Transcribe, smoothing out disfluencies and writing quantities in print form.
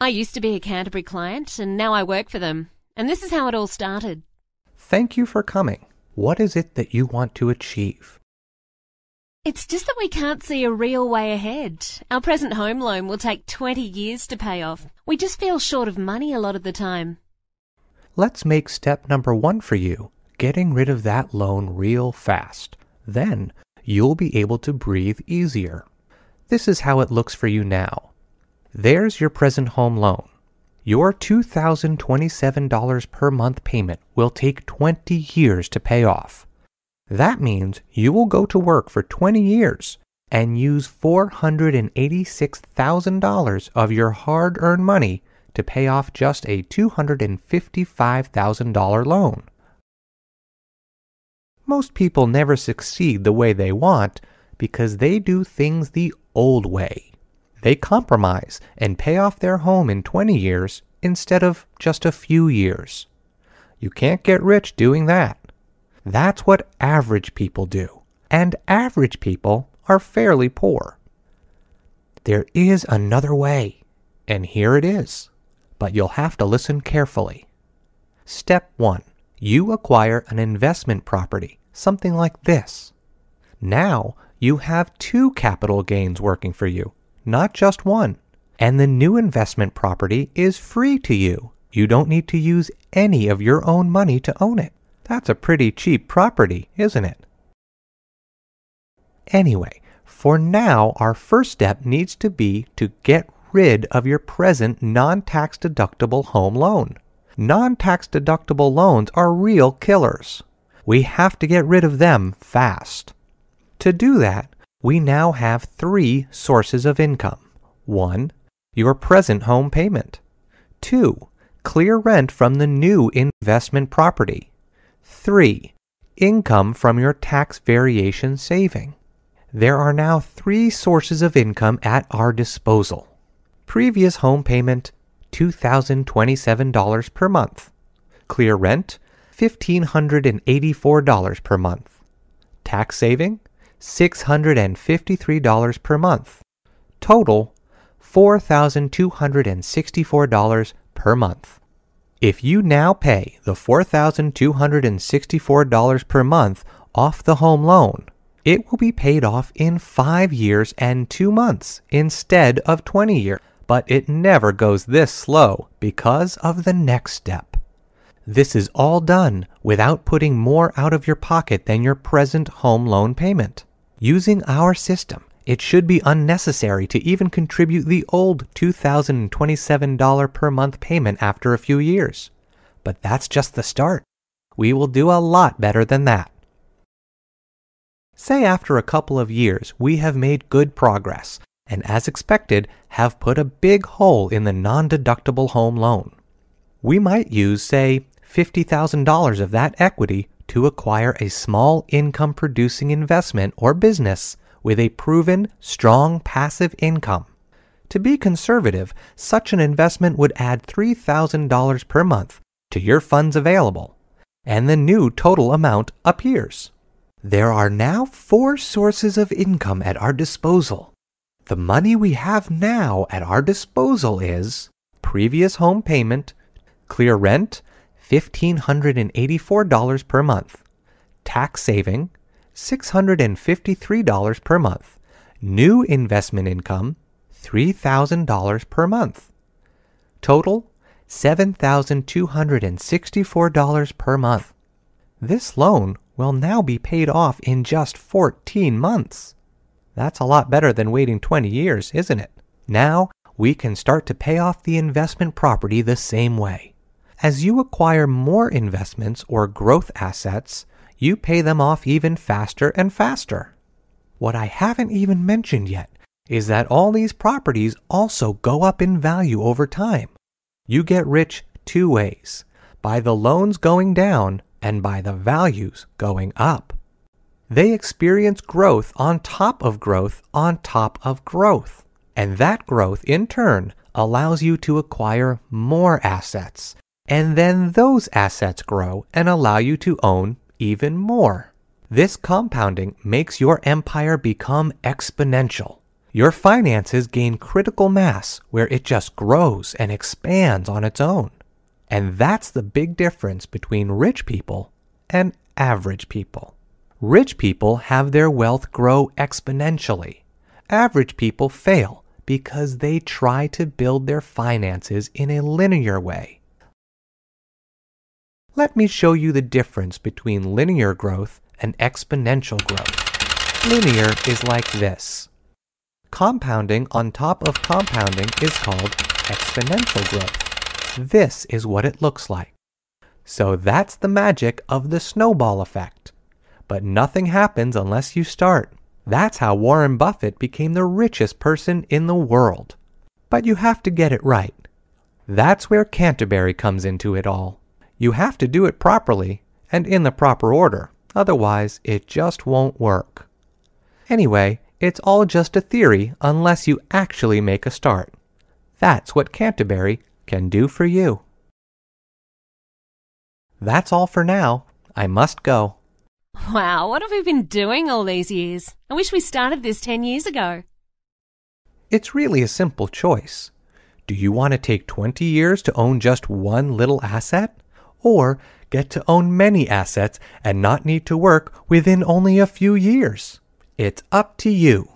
I used to be a Canterbury client, and now I work for them. And this is how it all started. Thank you for coming. What is it that you want to achieve? It's just that we can't see a real way ahead. Our present home loan will take 20 years to pay off. We just feel short of money a lot of the time. Let's make step number 1 for you, getting rid of that loan real fast. Then you'll be able to breathe easier. This is how it looks for you now. There's your present home loan. Your $2,027 per month payment will take 20 years to pay off. That means you will go to work for 20 years and use $486,000 of your hard-earned money to pay off just a $255,000 loan. Most people never succeed the way they want because they do things the old way. They compromise and pay off their home in 20 years instead of just a few years. You can't get rich doing that. That's what average people do, and average people are fairly poor. There is another way, and here it is, but you'll have to listen carefully. Step 1. You acquire an investment property, something like this. Now you have 2 capital gains working for you, not just 1. And the new investment property is free to you. You don't need to use any of your own money to own it. That's a pretty cheap property, isn't it? Anyway, for now, our first step needs to be to get rid of your present non-tax deductible home loan. Non-tax deductible loans are real killers. We have to get rid of them fast. To do that, we now have 3 sources of income. 1. Your present home payment. 2. Clear rent from the new investment property. 3. Income from your tax variation saving. There are now 3 sources of income at our disposal. Previous home payment, $2,027 per month. Clear rent, $1,584 per month. Tax saving, $653 per month. Total, $4,264 per month. If you now pay the $4,264 per month off the home loan, it will be paid off in 5 years and 2 months instead of 20 years. But it never goes this slow because of the next step. This is all done without putting more out of your pocket than your present home loan payment. Using our system, it should be unnecessary to even contribute the old $2,027 per month payment after a few years. But that's just the start. We will do a lot better than that. Say after a couple of years we have made good progress and, as expected, have put a big hole in the non-deductible home loan. We might use, say, $50,000 of that equity to acquire a small income-producing investment or business with a proven, strong passive income. To be conservative, such an investment would add $3,000 per month to your funds available, and the new total amount appears. There are now 4 sources of income at our disposal. The money we have now at our disposal is previous home payment, clear rent, $1,584 per month, tax saving, $653 per month, new investment income, $3,000 per month. Total, $7,264 per month. This loan will now be paid off in just 14 months. That's a lot better than waiting 20 years, isn't it? Now we can start to pay off the investment property the same way. As you acquire more investments or growth assets, you pay them off even faster and faster. What I haven't even mentioned yet is that all these properties also go up in value over time. You get rich 2 ways, by the loans going down and by the values going up. They experience growth on top of growth on top of growth. And that growth, in turn, allows you to acquire more assets. And then those assets grow and allow you to own even more. This compounding makes your empire become exponential. Your finances gain critical mass where it just grows and expands on its own. And that's the big difference between rich people and average people. Rich people have their wealth grow exponentially. Average people fail because they try to build their finances in a linear way. Let me show you the difference between linear growth and exponential growth. Linear is like this. Compounding on top of compounding is called exponential growth. This is what it looks like. So that's the magic of the snowball effect. But nothing happens unless you start. That's how Warren Buffett became the richest person in the world. But you have to get it right. That's where Canterbury comes into it all. You have to do it properly and in the proper order. Otherwise, it just won't work. Anyway, it's all just a theory unless you actually make a start. That's what Canterbury can do for you. That's all for now. I must go. Wow, what have we been doing all these years? I wish we started this 10 years ago. It's really a simple choice. Do you want to take 20 years to own just one little asset? Or get to own many assets and not need to work within only a few years? It's up to you.